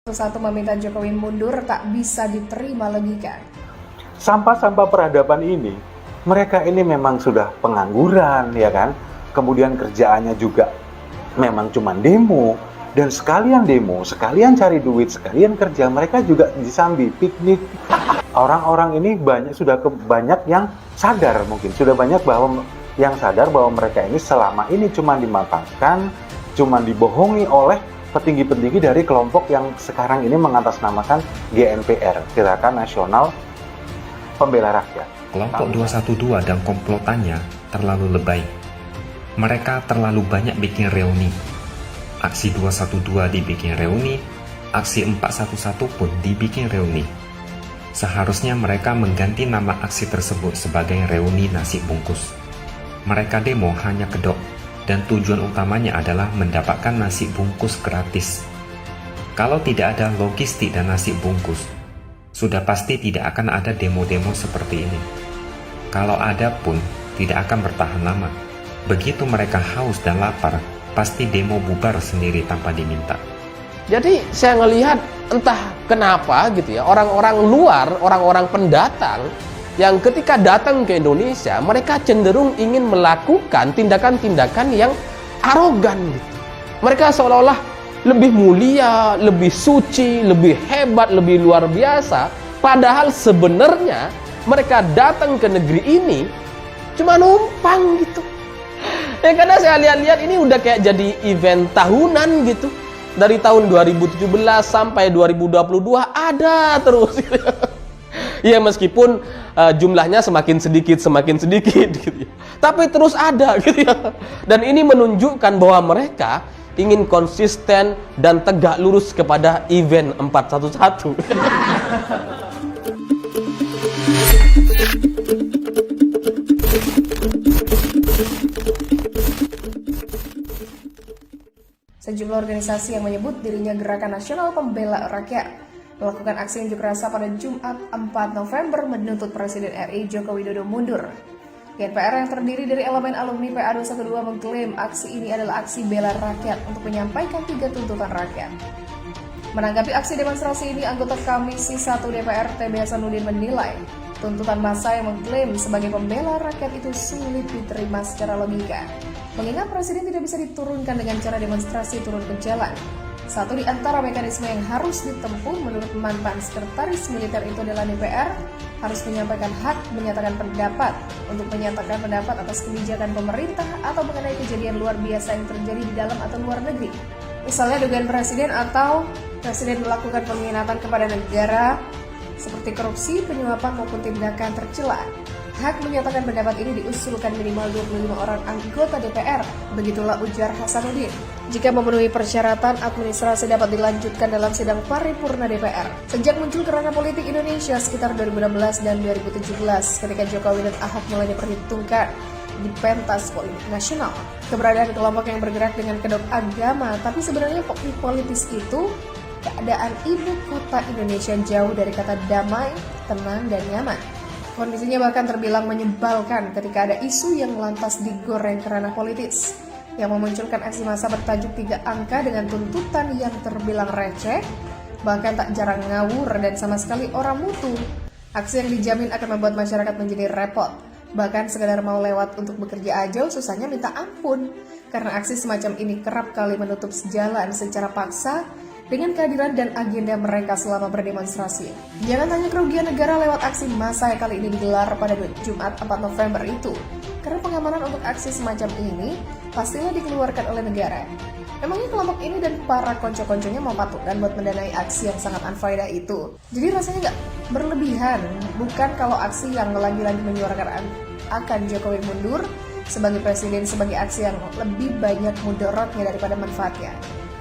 Satu meminta Jokowi mundur tak bisa diterima logika. Sampah-sampah peradaban ini, mereka ini memang sudah pengangguran, ya kan? Kemudian kerjaannya juga memang cuma demo, dan sekalian demo, sekalian cari duit, sekalian kerja, mereka juga disambi, piknik. Orang-orang ini banyak yang sadar mungkin, sudah banyak yang sadar bahwa mereka ini selama ini cuma dimanfaatkan, cuma dibohongi oleh petinggi-petinggi dari kelompok yang sekarang ini mengatasnamakan GNPR, Gerakan Nasional Pembela Rakyat. Kelompok 212 dan komplotannya terlalu lebay. Mereka terlalu banyak bikin reuni. Aksi 212 dibikin reuni, aksi 411 pun dibikin reuni. Seharusnya mereka mengganti nama aksi tersebut sebagai reuni nasi bungkus. Mereka demo hanya kedok, dan tujuan utamanya adalah mendapatkan nasi bungkus gratis. Kalau tidak ada logistik dan nasi bungkus, sudah pasti tidak akan ada demo-demo seperti ini. Kalau ada pun, tidak akan bertahan lama. Begitu mereka haus dan lapar, pasti demo bubar sendiri tanpa diminta. Jadi saya ngelihat entah kenapa gitu ya, orang-orang luar, orang-orang pendatang yang ketika datang ke Indonesia, mereka cenderung ingin melakukan tindakan-tindakan yang arogan gitu. Mereka seolah-olah lebih mulia, lebih suci, lebih hebat, lebih luar biasa. Padahal sebenarnya mereka datang ke negeri ini cuma numpang gitu. Ya karena saya lihat-lihat ini udah kayak jadi event tahunan gitu. Dari tahun 2017 sampai 2022 ada terus gitu. Ya meskipun jumlahnya semakin sedikit gitu ya. Tapi terus ada gitu ya. Dan ini menunjukkan bahwa mereka ingin konsisten dan tegak lurus kepada event 411. Sejumlah organisasi yang menyebut dirinya Gerakan Nasional Pembela Rakyat melakukan aksi unjuk rasa pada Jumat 4 November menuntut Presiden RI Joko Widodo mundur. GNPR yang terdiri dari elemen alumni PA212 mengklaim aksi ini adalah aksi bela rakyat untuk menyampaikan 3 tuntutan rakyat. Menanggapi aksi demonstrasi ini, anggota Komisi 1 DPR TB Hasanuddin menilai tuntutan massa yang mengklaim sebagai pembela rakyat itu sulit diterima secara logika, mengingat Presiden tidak bisa diturunkan dengan cara demonstrasi turun ke jalan. Satu di antara mekanisme yang harus ditempuh menurut mantan sekretaris militer itu adalah DPR harus menyampaikan hak menyatakan pendapat untuk menyatakan pendapat atas kebijakan pemerintah atau mengenai kejadian luar biasa yang terjadi di dalam atau luar negeri. Misalnya dugaan presiden atau presiden melakukan pengkhianatan kepada negara seperti korupsi, penyuapan maupun tindakan tercela. Hak menyatakan pendapat ini diusulkan minimal 25 orang anggota DPR, begitulah ujar Hasanuddin. Jika memenuhi persyaratan, administrasi dapat dilanjutkan dalam sidang paripurna DPR. Sejak muncul kerana politik Indonesia sekitar 2016 dan 2017, ketika Jokowi dan Ahok mulai diperhitungkan di pentas politik nasional. Keberadaan kelompok yang bergerak dengan kedok agama, tapi sebenarnya politis itu keadaan ibu kota Indonesia jauh dari kata damai, tenang, dan nyaman. Kondisinya bahkan terbilang menyebalkan ketika ada isu yang lantas digoreng kerana politis, yang memunculkan aksi massa bertajuk 3 angka dengan tuntutan yang terbilang receh, bahkan tak jarang ngawur dan sama sekali orang mutu. Aksi yang dijamin akan membuat masyarakat menjadi repot, bahkan sekadar mau lewat untuk bekerja aja susahnya minta ampun, karena aksi semacam ini kerap kali menutup jalan secara paksa dengan kehadiran dan agenda mereka selama berdemonstrasi. Jangan tanya kerugian negara lewat aksi massa yang kali ini digelar pada Jumat 4 November itu, karena pengamanan untuk aksi semacam ini pastilah dikeluarkan oleh negara. Emangnya kelompok ini dan para konco-konconya mau patungan buat mendanai aksi yang sangat unfaedah itu? Jadi rasanya nggak berlebihan, bukan kalau aksi yang lagi-lagi menyuarakan akan Jokowi mundur sebagai presiden sebagai aksi yang lebih banyak mudaratnya daripada manfaatnya.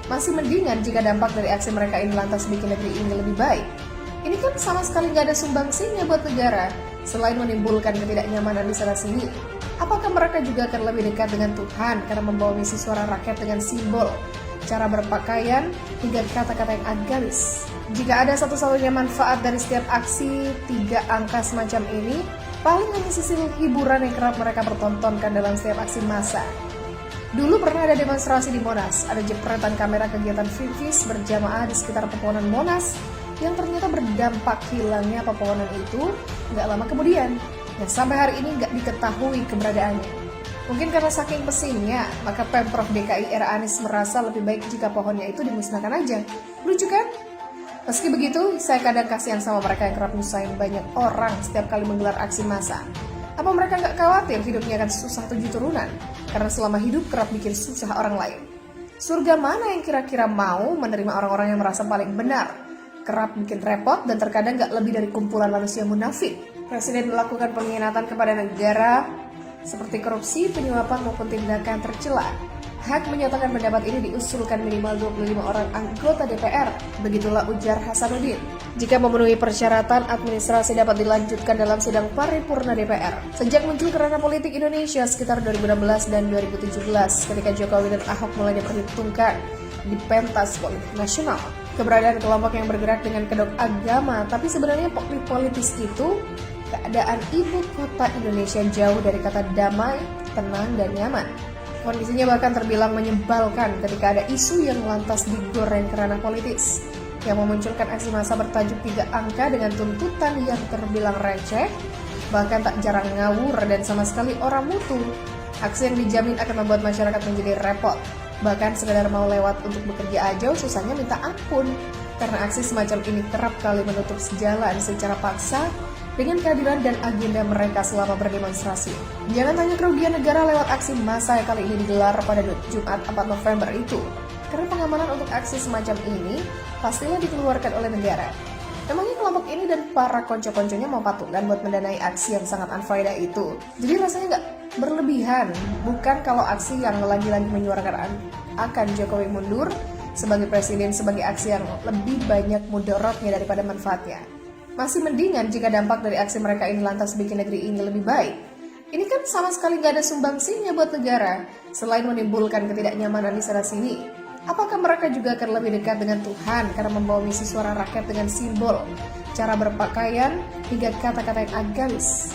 Masih mendingan jika dampak dari aksi mereka ini lantas bikin negeri ini lebih baik. Ini kan sama sekali nggak ada sumbangsinya buat negara, selain menimbulkan ketidaknyamanan di sana-sini. Apakah mereka juga akan lebih dekat dengan Tuhan karena membawa misi suara rakyat dengan simbol, cara berpakaian, hingga kata-kata yang agamis? Jika ada satu-satunya manfaat dari setiap aksi 3 angka semacam ini, paling hanya sisi hiburan yang kerap mereka pertontonkan dalam setiap aksi massa. Dulu pernah ada demonstrasi di Monas, ada jepretan kamera kegiatan Fifis berjamaah di sekitar pepohonan Monas yang ternyata berdampak hilangnya pepohonan itu nggak lama kemudian, yang sampai hari ini nggak diketahui keberadaannya. Mungkin karena saking pesinnya, maka Pemprov DKI era Anies merasa lebih baik jika pohonnya itu dimusnahkan aja. Lucu kan? Meski begitu, saya kadang kasihan sama mereka yang kerap nyusahin banyak orang setiap kali menggelar aksi massa. Apa mereka nggak khawatir hidupnya akan susah 7 turunan? Karena selama hidup kerap bikin susah orang lain. Surga mana yang kira-kira mau menerima orang-orang yang merasa paling benar? Kerap bikin repot dan terkadang nggak lebih dari kumpulan manusia munafik. Presiden melakukan pengkhianatan kepada negara seperti korupsi, penyuapan maupun tindakan tercela. Hak menyatakan pendapat ini diusulkan minimal 25 orang anggota DPR. Begitulah ujar Hasanuddin. Jika memenuhi persyaratan, administrasi dapat dilanjutkan dalam sidang paripurna DPR. Sejak muncul kerana politik Indonesia sekitar 2016 dan 2017, ketika Jokowi dan Ahok mulai diperhitungkan di pentas politik nasional. Keberadaan kelompok yang bergerak dengan kedok agama, tapi sebenarnya politis itu keadaan ibu kota Indonesia jauh dari kata damai, tenang, dan nyaman. Kondisinya bahkan terbilang menyebalkan ketika ada isu yang lantas digoreng kerana politis, yang memunculkan aksi massa bertajuk 3 angka dengan tuntutan yang terbilang receh, bahkan tak jarang ngawur dan sama sekali orang mutu. Aksi yang dijamin akan membuat masyarakat menjadi repot, bahkan sekedar mau lewat untuk bekerja aja susahnya minta ampun, karena aksi semacam ini kerap kali menutup jalan secara paksa dengan kehadiran dan agenda mereka selama berdemonstrasi. Jangan tanya kerugian negara lewat aksi massa yang kali ini digelar pada Jumat 4 November itu, karena pengamanan untuk aksi semacam ini pastinya dikeluarkan oleh negara. Memangnya kelompok ini dan para konco-konconya mau patungan buat mendanai aksi yang sangat unfaedah itu? Jadi rasanya nggak berlebihan, bukan kalau aksi yang lagi-lagi menyuarakan akan Jokowi mundur sebagai presiden sebagai aksi yang lebih banyak mudorotnya daripada manfaatnya. Masih mendingan jika dampak dari aksi mereka ini lantas bikin negeri ini lebih baik. Ini kan sama sekali gak ada sumbangsinya buat negara, selain menimbulkan ketidaknyamanan di sana-sini. Apakah mereka juga akan lebih dekat dengan Tuhan karena membawa misi suara rakyat dengan simbol, cara berpakaian, hingga kata-kata yang agamis?